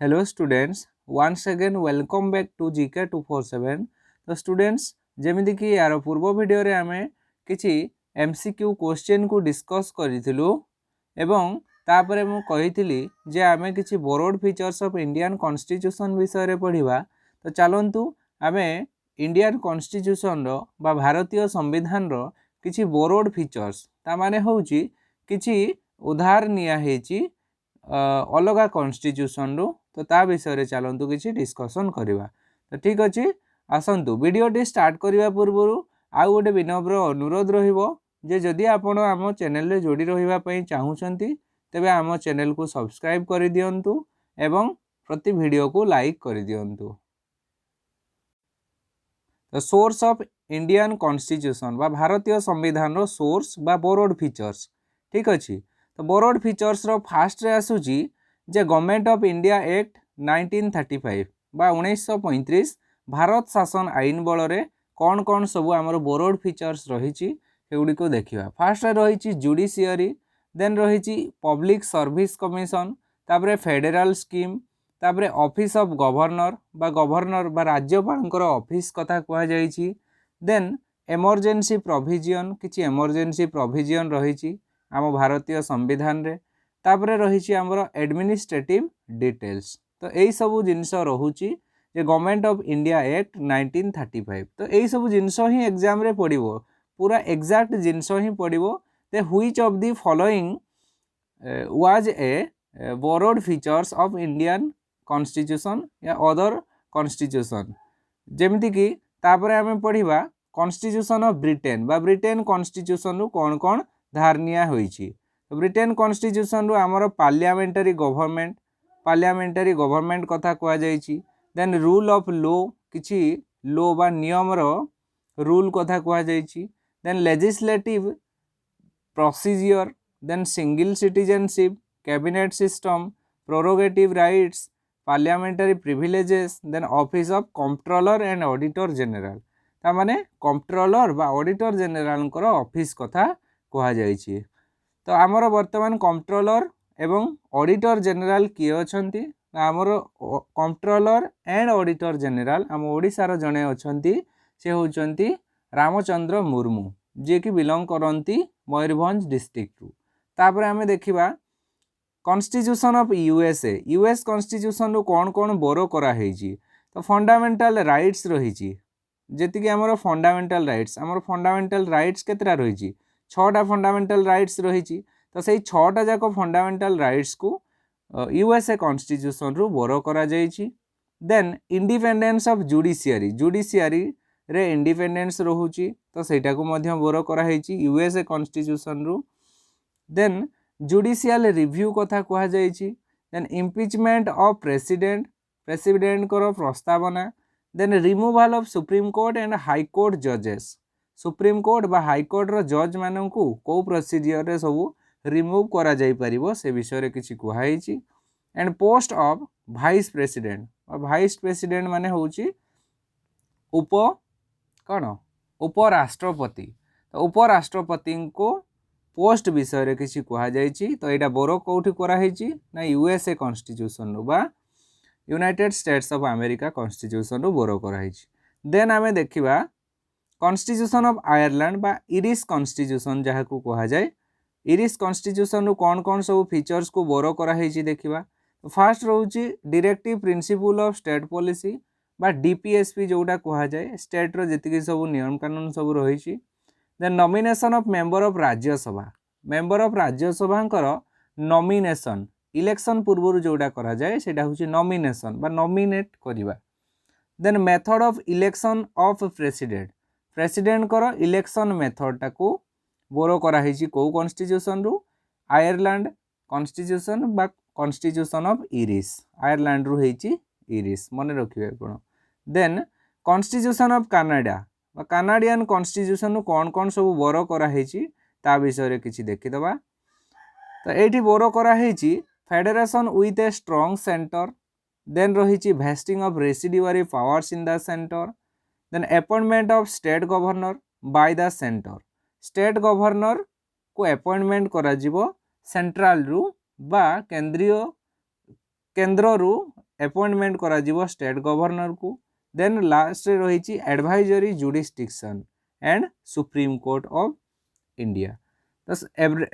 Hello students, once again welcome back to GK 247. तो students जेमिति कि यार पूर्व वीडियो रे आमे किछि MCQ क्वेश्चन को डिस्कस करिथिलु एवं तापरे मु कहिथिली जे आमे किछि board features of Indian constitution विषय रे पढिबा। तो चलंतु आमे इंडियन कॉन्स्टिट्यूशन रो बा भारतीय संविधान रो किछि बोर्ड फीचर्स ता माने होउची किछि उधार निया हेची अलग कॉन्स्टिट्यूशन रो। तो ता विषय चलतु किसी डिस्कसन करवा। तो ठीक अच्छे आसतु वीडियोटी स्टार्ट करने पूर्व आउ गोटे विनम्र अनुरोध रे जदि आपण आम चैनल रे जोड़ी रही चाहूँगी तेबे आम चैनल को सब्सक्राइब कर दिंतु एवं प्रति वीडियो को लाइक कर दिंतु। तो सोर्स ऑफ इंडियन कॉन्स्टिट्यूशन बा भारतीय संविधान रो सोर्स बा बोर्ड फीचर्स ठीक अच्छे। तो बोर्ड फीचर्स रो फास्ट रे आसुची जे गवर्नमेंट ऑफ इंडिया एक्ट 1935 बा 1935 भारत शासन आईन बल रे कौन कौन सब आमर बोर्ड फीचर्स रही को देखा। फास्ट रही जुडिशियरी, देन रही पब्लिक सर्विस कमिशन, तापरे फेडरल स्कीम, तापरे ऑफिस ऑफ गवर्नर बा राज्यपाल ऑफिस कथा कह जाइछि। देन एमरजेंसी प्रोविजन, किछि एमरजेंसी प्रोविजन रही आम भारतीय संविधान रे। तापरे रही आमर एडमिनिस्ट्रेटिव डिटेल्स। तो यही सब जिनस रोचे गवर्नमेंट ऑफ इंडिया एक्ट 1935। तो यही सब जिनस ही एग्जाम रे पड़ो, पूरा एग्जैक्ट जिनस ही पड़ो दे which of the following was a broad features of Indian constitution या अदर कॉन्स्टिट्यूशन। जेमती कि तापरे आमे पढ़िबा कॉन्स्टिट्यूशन ऑफ ब्रिटेन बा ब्रिटेन कॉन्स्टिट्यूशन रु कौन कौन धारणिया होईछि। तो ब्रिटेन कॉन्स्टिट्यूशन रु आमर पार्लियामेंटरी गवर्नमेंट कथा कह जाइछि। देन रूल ऑफ लॉ, किछि लॉ बा नियम रो रूल कथा कह जाइछि। Then legislative procedure, then single citizenship, cabinet system, prerogative rights, parliamentary privileges, then office of controller and auditor general. ता माने कंट्रोलर बा ऑडिटर जनरल को ऑफिस कथा कह जाइछि। तो आमर वर्तमान कंट्रोलर एवं ऑडिटर जनरल किए अछंती? आमर कंट्रोलर एंड ऑडिटर जनरल आम ओडिशार जड़े अछंती, से होचंती रामचंद्र मुर्मू, जे कि बिलोंग करती मयूरभंज डिस्ट्रिक्ट रु। तापर आमे देखिबा constitution of USA. US constitution रु कौन कौन बोरो करा हेजी। तो फंडामेंटल राइट्स रही जेति कि आमर फंडामेंटल राइट्स केतरा रही 6टा फंडामेंटल राइट्स रही। तो सही 6टा जाक फंडामेंटल राइट्स को यूएसए कॉन्स्टिट्यूशन रु बोरो करा जाइछि। देन इंडिपेंडेंस ऑफ जुडिशियरी रे इंडिपेंडेंस रहुची, तो सेटा को मध्य बोरो करा हेछि यूएसए कॉन्स्टिट्यूशन रु। देन जुडिशियल रिव्यू कथा कह जाइछि। देन इम्पीचमेंट ऑफ प्रेसिडेंट को प्रस्तावना। Then removal of supreme court and high court जजेस, सुप्रीम कोर्ट बा हाई कोर्ट रो जज माननकु को प्रोसीजर रे सब रिमूव करा जाई परिबो से विषय रे किछि कुहाइछि। And post of vice president माने होउछि उपराष्ट्रपति। तो उपराष्ट्रपति को पोस्ट विषय रे किछि कुहा जाइछि। तो एटा बोरो कोठी करा हेछि ना यूएसए कॉन्स्टिट्यूशन रो बा United States of America constitution रो बोरो करा हेछि। देन आमे देखिबा कॉन्स्टिट्यूशन ऑफ आयरलैंड बा इरिश कॉन्स्टिट्यूशन जहाँ को कहा जाए। इरिश कॉन्स्टिट्यूशन कौन कौन सब फीचर्स को बोरो करा हेछि देखिबा। तो फास्ट रोची directive principle of state policy बा डीपीएसपी जोटा कहा जाए, स्टेट रो जतिकि सब नियम कानून सब रही। Then nomination of member of Rajya Sabha nomination election पूर्व जोटा करा जाए सेटा होछि नॉमिनेशन बा नॉमिनेट करिबा। Then method of election of president कर इलेक्शन मेथड टाको बोरो करा हेछि को कॉन्स्टिट्यूशन रु आयरलैंड कॉन्स्टिट्यूशन बा कॉन्स्टिट्यूशन ऑफ इरिश, आयरलैंड रु हेछि इरिश मन रखिबे आपण। देन कॉन्स्टिट्यूशन ऑफ कनाडा बा कनाडियन कॉन्स्टिट्यूशन रु कौन कौन सब बोरो करा हेछि ता विषय रे किछि देखि दबा। तो एठी बोरो करा हेछि federation with a strong centre. Then रही vesting of residuary powers in the centre. Then appointment of state governor by the centre, state governor को अपॉइंटमेंट करा जिवो सेंट्रल रु बा केंद्र रु अपॉइंटमेंट करा जीवो स्टेट गवर्नर को देन लास्ट रे रही advisory jurisdiction and supreme court of India. तो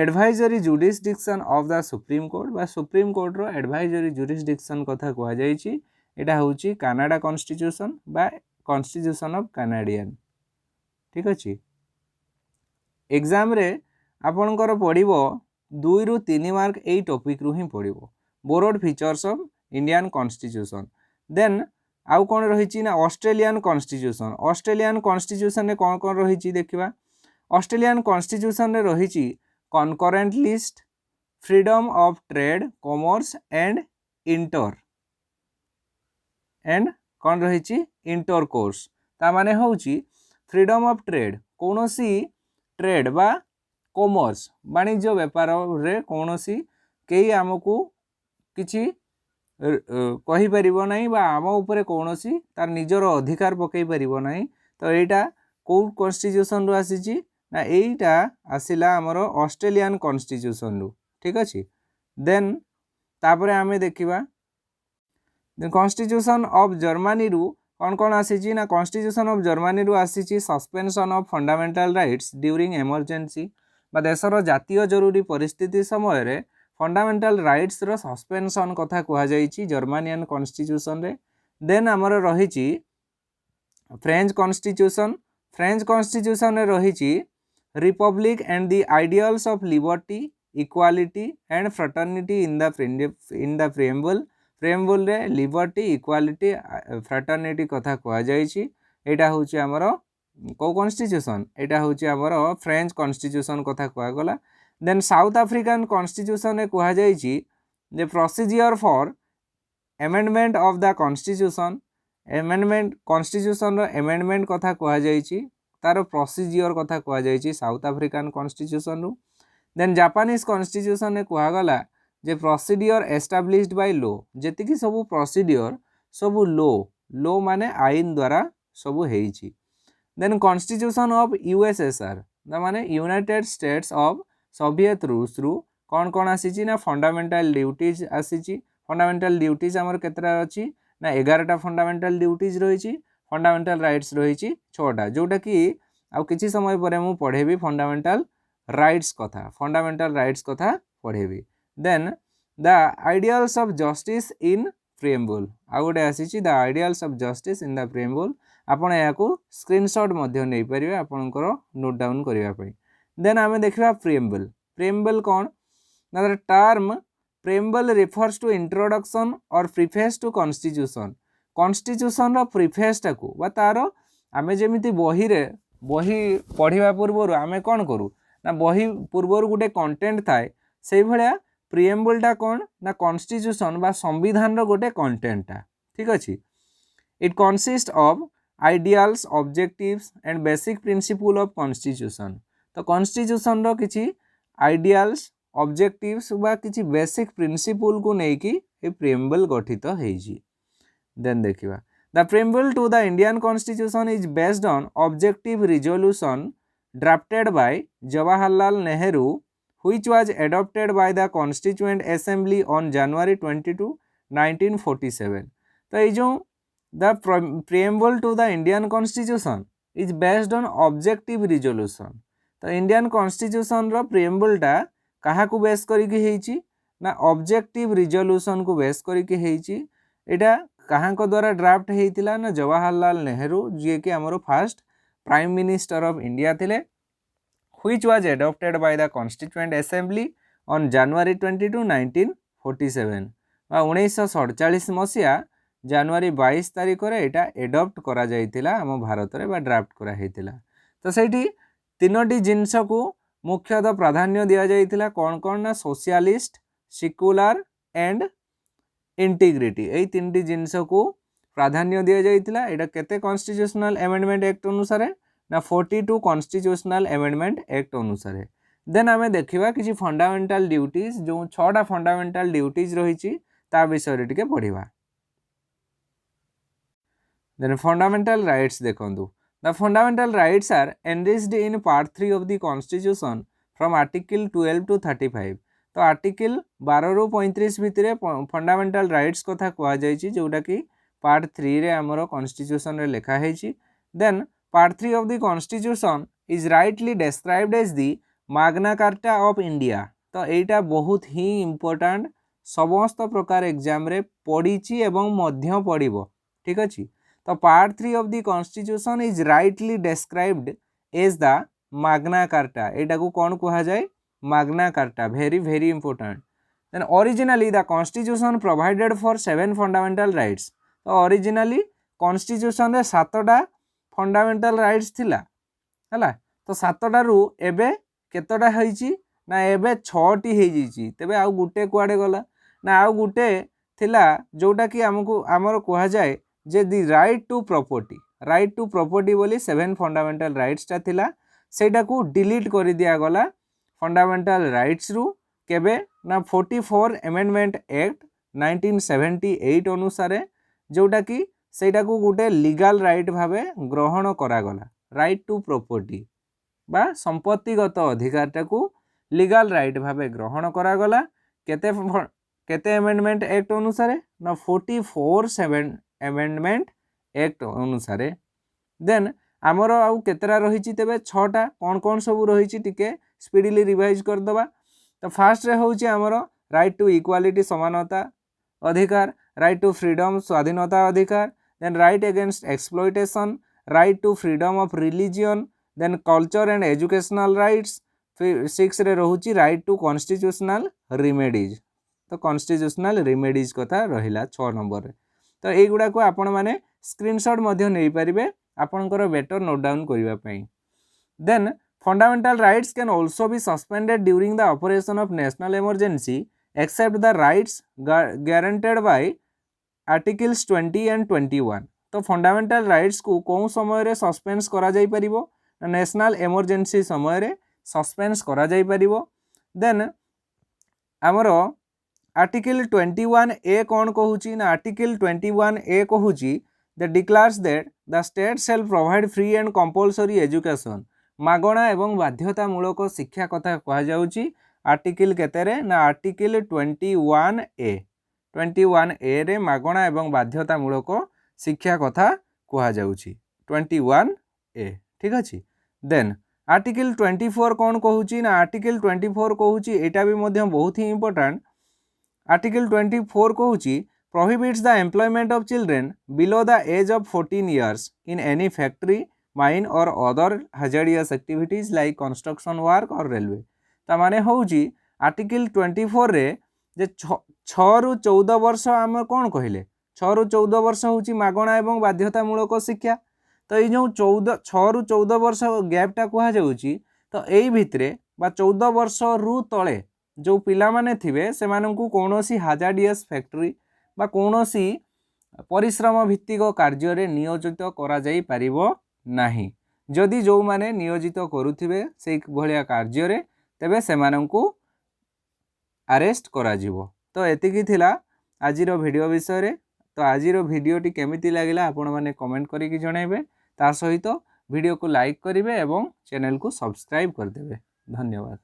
advisory jurisdiction of the supreme court बा सुप्रीम कोर्ट रो एडवाइजरी जुडिस्डिक्शन कथा कह जाइछि एटा होछि कनाडा कॉन्स्टिट्यूशन बा कॉन्स्टिट्यूशन ऑफ कैनेडियन। ठीक अछि एग्जाम रे आपनकर पड़िबो 2 रु 3 मार्क एई टॉपिक रु ही पड़िबो broad features of Indian constitution. Then आउ कोन रहिछि ना ऑस्ट्रेलियन कॉन्स्टिट्यूशन ने कोन कोन रहिछि देखिबा। ऑस्ट्रेलियन कॉन्स्टिट्यूशन रे रहिछि concurrent list freedom of trade commerce and कौन रही इंटरकोर्स ता माने होउची फ्रीडम ऑफ ट्रेड कौनसी ट्रेड बा कॉमर्स वाणिज्य व्यापार रे कौनसी केही आमको किछि कहि परिबो नाही बा आम उपरे कौनसी तार निजर अधिकार पकई परिबो नाही। तो एटा को कॉन्स्टिट्यूशन रु आसीची ना एटा आसिला हमर ऑस्ट्रेलियन कॉन्स्टिट्यूशन रु। ठीक अछि देन तापरे आमे देखिबा कॉन्स्टिट्यूशन ऑफ जर्मनी रु कौन कौन आसीची ना कॉन्स्टिट्यूशन ऑफ जर्मनी रु आसीची suspension of fundamental rights during emergency बा देशर जातीय जरूरी परिस्थिति समय रे फंडामेंटल राइट्स रो सस्पेंशन कथा कहा जाइची जर्मनियन कॉन्स्टिट्यूशन रे। देन हमर रहिची फ्रेंच कॉन्स्टिट्यूशन रे रहिची republic and the ideals of liberty equality and fraternity in the preamble रे लिबर्टी इक्वालिटी फ्रेटर्निटी कथा कहा जाइची एटा होची हमर को कॉन्स्टिट्यूशन एटा होची हमर फ्रेंच कॉन्स्टिट्यूशन कथा कहा गला। देन साउथ अफ्रीकन कॉन्स्टिट्यूशन रे कहा जाइची जे procedure for amendment of the constitution constitution रो अमेंडमेंट कथा कहा जाइची तार प्रोसीजर कथा कहा जाइची साउथ अफ्रीकन कॉन्स्टिट्यूशन रो। देन जापानीज कॉन्स्टिट्यूशन रे कहा गला जे प्रोसीजर एस्टाब्लिश्ड बाय लॉ जेतिकी सबु प्रोसीजर सबु लॉ माने आईन द्वारा सबु हेइची। देन कॉन्स्टिट्यूशन ऑफ यूएसएसआर माने यूनाइटेड स्टेट्स ऑफ सोवियत रूस रु कौन कौन आसीची ना फंडामेंटल ड्यूटीज आसीची। फंडामेंटल ड्यूटीज हमर केतरा अछि ना 11टा फंडामेंटल ड्यूटीज रहिची फंडामेंटल राइट्स रहिची 6टा जोटा कि आ किछि समय परे मु पढेबी फंडामेंटल राइट्स कथा पढेबी। Then the ideals of justice in preamble आ गोटे आसीची the ideals of justice in the preamble आपण याकू स्क्रीनशॉट मध्ये नै परिबे आपनकर नोट डाउन करिवा पई। देन आमे देखिबा प्रिएम्बल कौन ना the term preamble refers to introduction और प्रीफेस टू कॉन्स्टिट्यूशन रो प्रीफेस टाकू बा तारो आमे जेमिति बही पढिबा पूर्वरु आमे कोन करू ना बही पूर्वरु गुटे कंटेंट थाए सेहि भलिया प्रिएम्बल टा कौन ना कॉन्स्टिट्यूशन बा संविधान रो गोटे कंटेंट टा। ठीक अछि it consist of ideals objectives and basic principle of constitution. तो कॉन्स्टिट्यूशन रो किछि आइडियल्स ऑब्जेक्टिव्स बा किछि बेसिक प्रिंसिपल को नै कि ए प्रिएम्बल गठित हेइछि। देन देखिबा the preamble to the Indian constitution is based on objective resolution drafted by Jawaharlal Nehru which was adopted by the Constituent Assembly on January 22, 1947. तो ये जो the preamble to the Indian Constitution is based on objective resolution. तो Indian Constitution रो preamble टा कहा को base करिके हेइची ना objective resolution को बेस करिके हेइची। एटा कहाँ को द्वारा ड्राफ्ट हेइतिला ना जवाहरलाल नेहरू जे कि हमरो first prime minister of India थिले which was adopted by the Constituent Assembly on January 22, 1947 1947 मसीहा जनवरी 22 तारिख रे एटा एडॉप्ट करा जाइतिला हम भारत रे बा ड्राफ्ट करा हेतिला। तो सेठी तीनोटी जिंस को मुख्यतः प्राधान्य दिया जाइतिला कौन कौन ना सोशलिस्ट सेक्युलर एंड इंटीग्रिटी ए तीनटी जिंस को प्राधान्य दिया जाइतिला। एटा केते कॉन्स्टिट्यूशनल अमेंडमेंट एक्ट अनुसार ना 42 कॉन्स्टिट्यूशनल अमेंडमेंट एक्ट अनुसार। देन आमे देखिबा किछि फंडामेंटल ड्यूटीज जो 6टा फंडामेंटल ड्यूटीज रहिछि ता विषय टिके पढिबा। देन फंडामेंटल राइट्स देखंतु the fundamental rights are enriched in part 3 of the constitution from article 12 to 35। तो आर्टिकल 12 रु 35 भितर फंडामेंटल राइट्स कथा कह जाइए जोटा कि पार्ट 3 रे आमर कॉन्स्टिट्यूशन रे लिखा है। Then part 3 of the constitution is rightly described as the magna carta of India. तो यहीटा बहुत ही इंपोर्टेंट समस्त प्रकार एग्जाम रे पढ़ी एवं मध्य पड़िबो। ठीक अच्छे। तो part 3 of the constitution is rightly described as the magna carta. एटा को कौन कहा जाए? Magna carta. Very very important. Then originally the constitution provided for 7 fundamental rights. तो ओरिजिनली कॉन्स्टिट्यूशन रे 7टा फंडामेंटल राइट्स थिला हला। तो 7टा रु एबे केतटा होईची ना एबे 6टी हो जाइए। तेबे आउ गुटे कुआडे गला ना आउ गुटे थिला जोटा कि हमको आमर कह जाए जे the right to property. Right to property बोली 7 फंडामेंटल राइट्स टा थिला सेटा को डिलीट कर दिया गला फंडामेंटल राइट्स रु केबे ना 44 अमेंडमेंट एक्ट 1978 अनुसार जोटा कि सेटा को गोटे लीगल राइट भावे ग्रहण करागला। राइट टू प्रॉपर्टी बा संपत्तिगत अधिकार को लीगल राइट भावे ग्रहण करागला। केते केते अमेंडमेंट एक्ट अनुसार ना 44 अमेंडमेंट एक्ट अनुसार। देन आमर आउ केतरा रही तेबे 6टा कौन कौन सब रही टिके स्पीडली रिवाइज कर दबा। तो फास्ट रे होची आमर राइट टू इक्वालिटी समानता अधिकार, राइट टू फ्रीडम स्वाधीनता अधिकार, then right against exploitation, right to freedom of religion, then culture and educational rights. फिर 6 रे रहूची राइट टू कॉन्स्टिट्यूशनल रिमेडीज। तो कॉन्स्टिट्यूशनल रिमेडीज कथा रहिला 6 नंबर रे। तो एई गुडा को आपण माने स्क्रीनशॉट मध्य नै परिबे आपनकर बेटर नोट डाउन करिवा पई। Then fundamental rights can also be suspended during the operation of national emergency except the rights guaranteed by articles 20 and 21। तो फंडामेंटल राइट्स को कौन समय रे सस्पेंस करा जाई परिबो? नेशनल इमरजेंसी समय रे सस्पेंस करा जाई परिबो। देन हमरो आर्टिकल 21 ए कौन कहूची ना आर्टिकल 21 ए कहूची the declares that the state shall provide free and compulsory education. मागणा एवं बाध्यतामूलक शिक्षा कथा कह जाउची आर्टिकल केतेरे ना आर्टिकल 21 ए। 21 ए रे मागणा एवं बाध्यतामूलक शिक्षा कथा कह जाउची 21 ए। ठीक अछि। देन आर्टिकल 24 कौन कहूची ना आर्टिकल 24 कहूची एटा भी मध्य बहुत ही इंपोर्टेंट। आर्टिकल 24 कहूची prohibits the employment of children below the age of 14 years in any factory, mine or other hazardous activities like construction work or railway। तामाने होउची आर्टिकल 24 रे जे 6 रु 14 वर्ष आम कौन कहले 6 रु 14 वर्ष होउची मागणा एवं बाध्यतामूलक शिक्षा। तो ये जो 6 रु 14 वर्ष गैपटा कह जाउची तो एई भितरे बा 14 वर्ष रु तले जो पिला माने थिबे सेमानंकु कोनोसी हाजार्डियस फैक्ट्री बा कोनोसी परिश्रम भित्तिक कार्य रे नियोजित करा जाई परिबो नाही। जदि जो माने नियोजित करूथिबे से भलिया कार्य रे तेबे सेमानंकु अरेस्ट करा जिवो। तो एतिकी थिला आजिरो वीडियो विषय रे। तो आजिरो वीडियोटी केमिति लागिला आपण माने कमेंट करिकि जणाइबे। ता सहित वीडियो को लाइक करिवे एवं चैनल को सब्सक्राइब कर देबे। धन्यवाद।